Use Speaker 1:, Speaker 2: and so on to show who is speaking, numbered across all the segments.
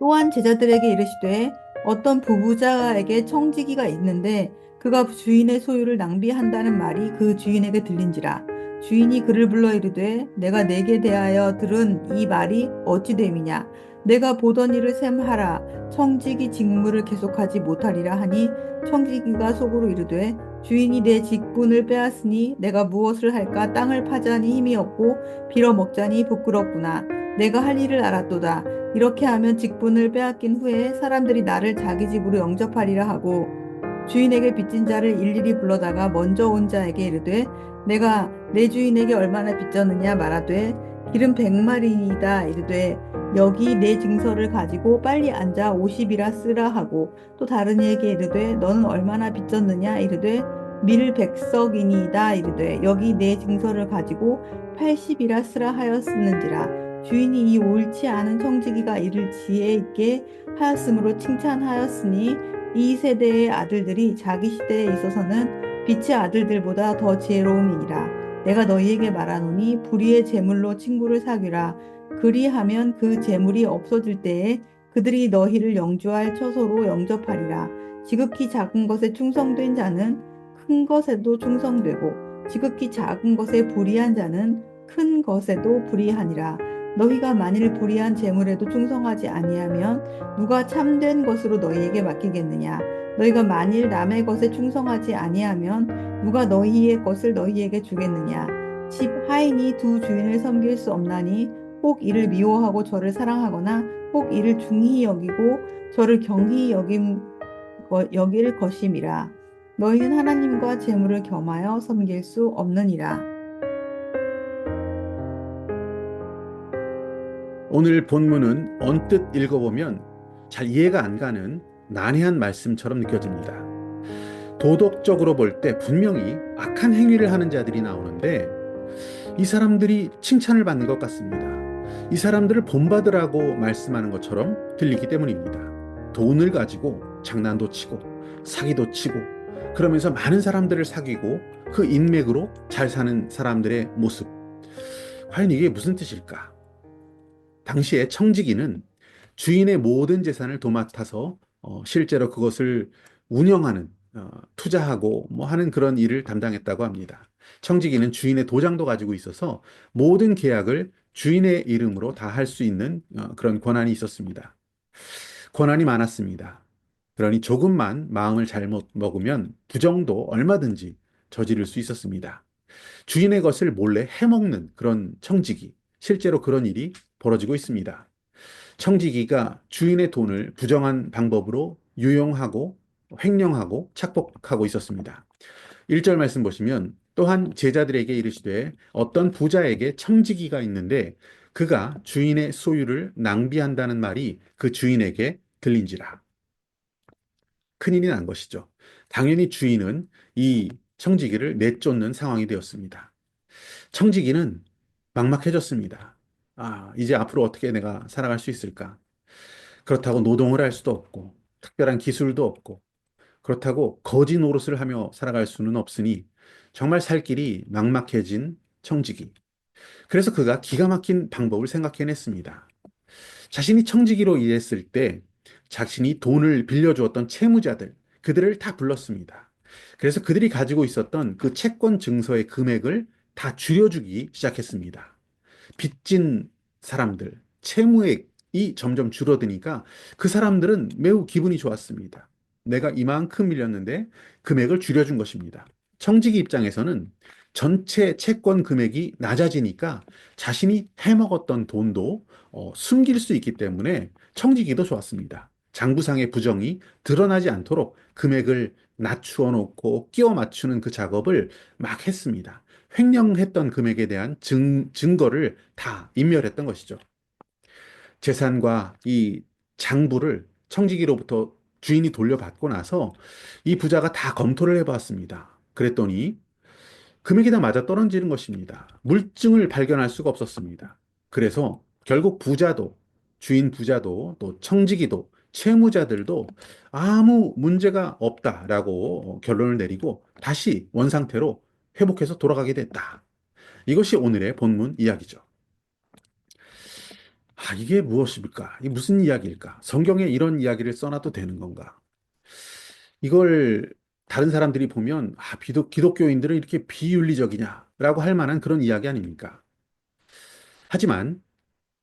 Speaker 1: 또한 제자들에게 이르시되 어떤 부부자에게 청지기가 있는데 그가 주인의 소유를 낭비한다는 말이 그 주인에게 들린지라. 주인이 그를 불러 이르되 내가 내게 대하여 들은 이 말이 어찌 됨이냐. 내가 보던 일을 셈하라. 청지기 직무를 계속하지 못하리라 하니 청지기가 속으로 이르되 주인이 내 직분을 빼앗으니 내가 무엇을 할까. 땅을 파자니 힘이 없고 빌어먹자니 부끄럽구나. 내가 할 일을 알았도다. 이렇게 하면 직분을 빼앗긴 후에 사람들이 나를 자기 집으로 영접하리라 하고 주인에게 빚진 자를 일일이 불러다가 먼저 온 자에게 이르되 내가 내 주인에게 얼마나 빚졌느냐 말하되 기름 100마리이다 이르되 여기 내 증서를 가지고 빨리 앉아 50이라 쓰라 하고 또 다른 이에게 이르되 너는 얼마나 빚졌느냐 이르되 밀 100석이니이다 이르되 여기 내 증서를 가지고 80이라 쓰라 하였었는지라. 주인이 이 옳지 않은 청지기가 이를 지혜 있게 하였으므로 칭찬하였으니 이 세대의 아들들이 자기 시대에 있어서는 빛의 아들들보다 더 지혜로움이니라. 내가 너희에게 말하노니 불의의 재물로 친구를 사귀라. 그리하면 그 재물이 없어질 때에 그들이 너희를 영주할 처소로 영접하리라. 지극히 작은 것에 충성된 자는 큰 것에도 충성되고 지극히 작은 것에 불의한 자는 큰 것에도 불의하니라. 너희가 만일 불의한 재물에도 충성하지 아니하면 누가 참된 것으로 너희에게 맡기겠느냐? 너희가 만일 남의 것에 충성하지 아니하면 누가 너희의 것을 너희에게 주겠느냐? 집 하인이 두 주인을 섬길 수 없나니 혹 이를 미워하고 저를 사랑하거나 혹 이를 중히 여기고 저를 경히 여길 것임이라. 너희는 하나님과 재물을 겸하여 섬길 수 없느니라.
Speaker 2: 오늘 본문은 언뜻 읽어보면 잘 이해가 안 가는 난해한 말씀처럼 느껴집니다. 도덕적으로 볼 때 분명히 악한 행위를 하는 자들이 나오는데 이 사람들이 칭찬을 받는 것 같습니다. 이 사람들을 본받으라고 말씀하는 것처럼 들리기 때문입니다. 돈을 가지고 장난도 치고 사기도 치고 그러면서 많은 사람들을 사귀고 그 인맥으로 잘 사는 사람들의 모습. 과연 이게 무슨 뜻일까? 당시에 청지기는 주인의 모든 재산을 도맡아서 실제로 그것을 운영하는 투자하고 뭐 하는 그런 일을 담당했다고 합니다. 청지기는 주인의 도장도 가지고 있어서 모든 계약을 주인의 이름으로 다 할 수 있는 그런 권한이 있었습니다. 권한이 많았습니다. 그러니 조금만 마음을 잘못 먹으면 부정도 얼마든지 저지를 수 있었습니다. 주인의 것을 몰래 해먹는 그런 청지기, 실제로 그런 일이 벌어지고 있습니다. 청지기가 주인의 돈을 부정한 방법으로 유용하고 횡령하고 착복하고 있었습니다. 1절 말씀 보시면 또한 제자들에게 이르시되 어떤 부자에게 청지기가 있는데 그가 주인의 소유를 낭비한다는 말이 그 주인에게 들린지라. 큰일이 난 것이죠. 당연히 주인은 이 청지기를 내쫓는 상황이 되었습니다. 청지기는 막막해졌습니다. 아, 이제 앞으로 어떻게 내가 살아갈 수 있을까? 그렇다고 노동을 할 수도 없고, 특별한 기술도 없고, 그렇다고 거지 노릇을 하며 살아갈 수는 없으니 정말 살 길이 막막해진 청지기. 그래서 그가 기가 막힌 방법을 생각해냈습니다. 자신이 청지기로 일했을 때 자신이 돈을 빌려주었던 채무자들, 그들을 다 불렀습니다. 그래서 그들이 가지고 있었던 그 채권 증서의 금액을 다 줄여주기 시작했습니다. 빚진 사람들, 채무액이 점점 줄어드니까 그 사람들은 매우 기분이 좋았습니다. 내가 이만큼 밀렸는데 금액을 줄여준 것입니다. 청지기 입장에서는 전체 채권 금액이 낮아지니까 자신이 해먹었던 돈도 숨길 수 있기 때문에 청지기도 좋았습니다. 장부상의 부정이 드러나지 않도록 금액을 낮추어 놓고 끼워 맞추는 그 작업을 막 했습니다. 횡령했던 금액에 대한 증거를 다 인멸했던 것이죠. 재산과 이 장부를 청지기로부터 주인이 돌려받고 나서 이 부자가 다 검토를 해봤습니다. 그랬더니 금액이 다 맞아 떨어지는 것입니다. 물증을 발견할 수가 없었습니다. 그래서 결국 부자도, 주인 부자도, 또 청지기도, 채무자들도 아무 문제가 없다라고 결론을 내리고 다시 원상태로 회복해서 돌아가게 됐다. 이것이 오늘의 본문 이야기죠. 이게 무엇입니까? 이게 무슨 이야기일까? 성경에 이런 이야기를 써놔도 되는 건가? 이걸 다른 사람들이 보면, 기독교인들은 이렇게 비윤리적이냐라고 할 만한 그런 이야기 아닙니까? 하지만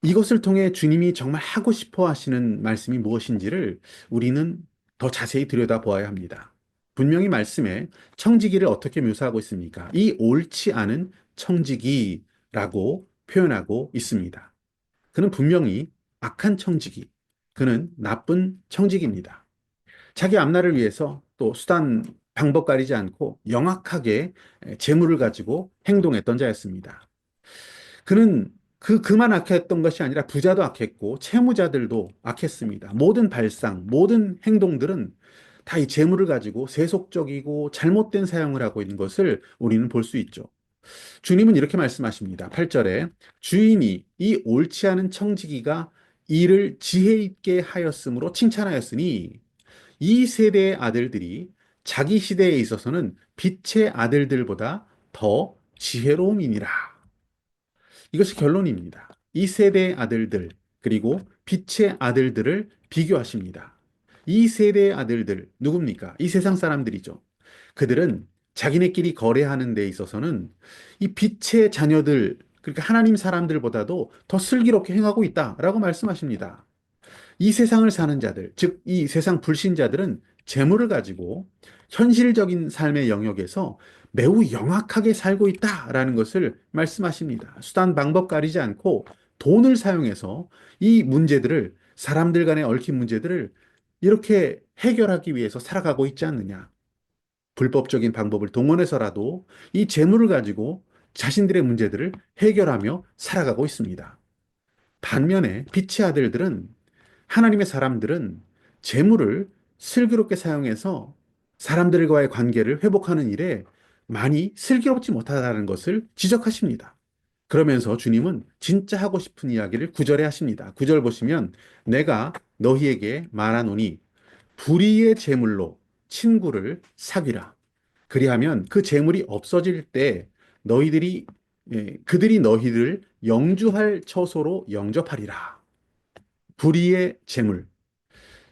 Speaker 2: 이것을 통해 주님이 정말 하고 싶어 하시는 말씀이 무엇인지를 우리는 더 자세히 들여다보아야 합니다. 분명히 말씀에 청지기를 어떻게 묘사하고 있습니까? 이 옳지 않은 청지기라고 표현하고 있습니다. 그는 분명히 악한 청지기, 그는 나쁜 청지기입니다. 자기 앞날을 위해서 또 수단, 방법 가리지 않고 영악하게 재물을 가지고 행동했던 자였습니다. 그는 그만 악했던 것이 아니라 부자도 악했고 채무자들도 악했습니다. 모든 발상, 모든 행동들은 다 이 재물을 가지고 세속적이고 잘못된 사용을 하고 있는 것을 우리는 볼 수 있죠. 주님은 이렇게 말씀하십니다. 8절에 주인이 이 옳지 않은 청지기가 이를 지혜 있게 하였으므로 칭찬하였으니 이 세대의 아들들이 자기 시대에 있어서는 빛의 아들들보다 더 지혜로움이니라. 이것이 결론입니다. 이 세대의 아들들, 그리고 빛의 아들들을 비교하십니다. 이 세대의 아들들, 누굽니까? 이 세상 사람들이죠. 그들은 자기네끼리 거래하는 데 있어서는 이 빛의 자녀들, 그러니까 하나님 사람들보다도 더 슬기롭게 행하고 있다라고 말씀하십니다. 이 세상을 사는 자들, 즉, 이 세상 불신자들은 재물을 가지고 현실적인 삶의 영역에서 매우 영악하게 살고 있다라는 것을 말씀하십니다. 수단 방법 가리지 않고 돈을 사용해서 이 문제들을, 사람들 간의 얽힌 문제들을 이렇게 해결하기 위해서 살아가고 있지 않느냐. 불법적인 방법을 동원해서라도 이 재물을 가지고 자신들의 문제들을 해결하며 살아가고 있습니다. 반면에 빛의 아들들은, 하나님의 사람들은 재물을 슬기롭게 사용해서 사람들과의 관계를 회복하는 일에 많이 슬기롭지 못하다는 것을 지적하십니다. 그러면서 주님은 진짜 하고 싶은 이야기를 9절에 하십니다. 9절 보시면 내가 너희에게 말하노니 불의의 재물로 친구를 사귀라. 그리하면 그 재물이 없어질 때 너희들이 그들이 너희를 영주할 처소로 영접하리라. 불의의 재물,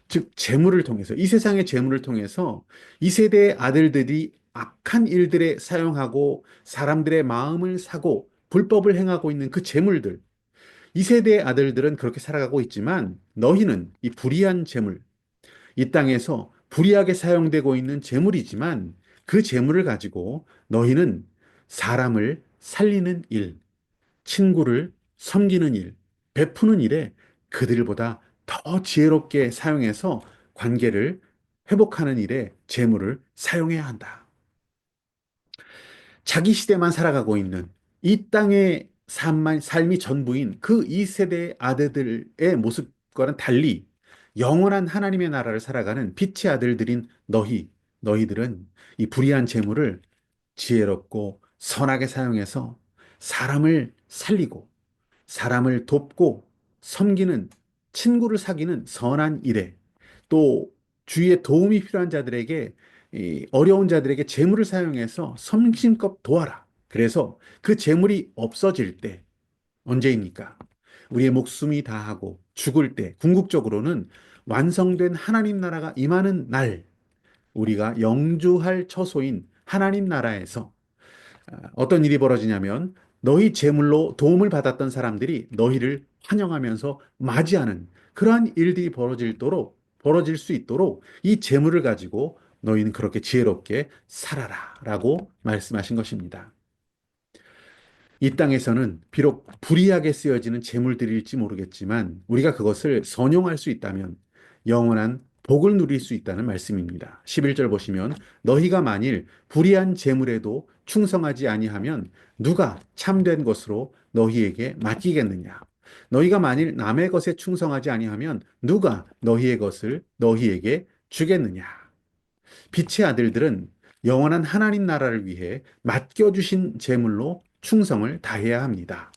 Speaker 2: 즉 재물을 통해서, 이 세상의 재물을 통해서 이 세대의 아들들이 악한 일들에 사용하고 사람들의 마음을 사고 불법을 행하고 있는 그 재물들, 이 세대의 아들들은 그렇게 살아가고 있지만 너희는 이 불의한 재물, 이 땅에서 불의하게 사용되고 있는 재물이지만 그 재물을 가지고 너희는 사람을 살리는 일, 친구를 섬기는 일, 베푸는 일에 그들보다 더 지혜롭게 사용해서 관계를 회복하는 일에 재물을 사용해야 한다. 자기 시대만 살아가고 있는 이 땅의 삶이 전부인 그 2세대의 아들들의 모습과는 달리 영원한 하나님의 나라를 살아가는 빛의 아들들인 너희들은 이 불의한 재물을 지혜롭고 선하게 사용해서 사람을 살리고 사람을 돕고 섬기는, 친구를 사귀는 선한 일에, 또 주위에 도움이 필요한 자들에게, 이 어려운 자들에게 재물을 사용해서 섬김껏 도와라. 그래서 그 재물이 없어질 때 언제입니까? 우리의 목숨이 다하고 죽을 때, 궁극적으로는 완성된 하나님 나라가 임하는 날, 우리가 영주할 처소인 하나님 나라에서 어떤 일이 벌어지냐면 너희 제물로 도움을 받았던 사람들이 너희를 환영하면서 맞이하는 그러한 일들이 벌어질 수 있도록 이 제물을 가지고 너희는 그렇게 지혜롭게 살아라라고 말씀하신 것입니다. 이 땅에서는 비록 불이하게 쓰여지는 재물들일지 모르겠지만 우리가 그것을 선용할 수 있다면 영원한 복을 누릴 수 있다는 말씀입니다. 11절 보시면 너희가 만일 불의한 재물에도 충성하지 아니하면 누가 참된 것으로 너희에게 맡기겠느냐? 너희가 만일 남의 것에 충성하지 아니하면 누가 너희의 것을 너희에게 주겠느냐? 빛의 아들들은 영원한 하나님 나라를 위해 맡겨주신 재물로 충성을 다해야 합니다.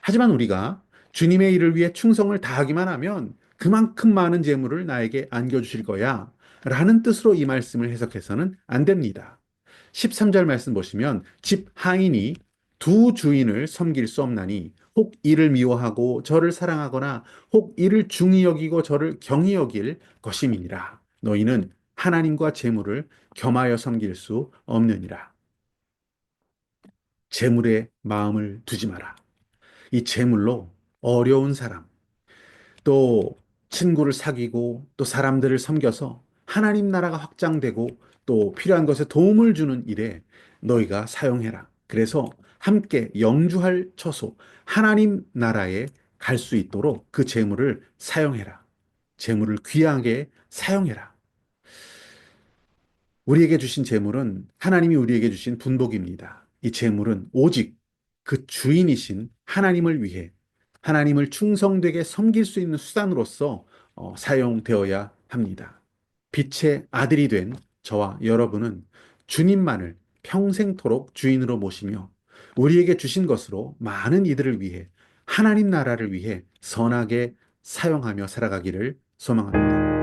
Speaker 2: 하지만 우리가 주님의 일을 위해 충성을 다하기만 하면 그만큼 많은 재물을 나에게 안겨주실 거야 라는 뜻으로 이 말씀을 해석해서는 안 됩니다. 13절 말씀 보시면 집 하인이 두 주인을 섬길 수 없나니 혹 이를 미워하고 저를 사랑하거나 혹 이를 중히 여기고 저를 경히 여길 것임이니라. 너희는 하나님과 재물을 겸하여 섬길 수 없느니라. 재물에 마음을 두지 마라. 이 재물로 어려운 사람, 또 친구를 사귀고 또 사람들을 섬겨서 하나님 나라가 확장되고 또 필요한 것에 도움을 주는 일에 너희가 사용해라. 그래서 함께 영주할 처소, 하나님 나라에 갈 수 있도록 그 재물을 사용해라. 재물을 귀하게 사용해라. 우리에게 주신 재물은 하나님이 우리에게 주신 분복입니다. 이 재물은 오직 그 주인이신 하나님을 위해 하나님을 충성되게 섬길 수 있는 수단으로서 사용되어야 합니다. 빛의 아들이 된 저와 여러분은 주님만을 평생토록 주인으로 모시며 우리에게 주신 것으로 많은 이들을 위해 하나님 나라를 위해 선하게 사용하며 살아가기를 소망합니다.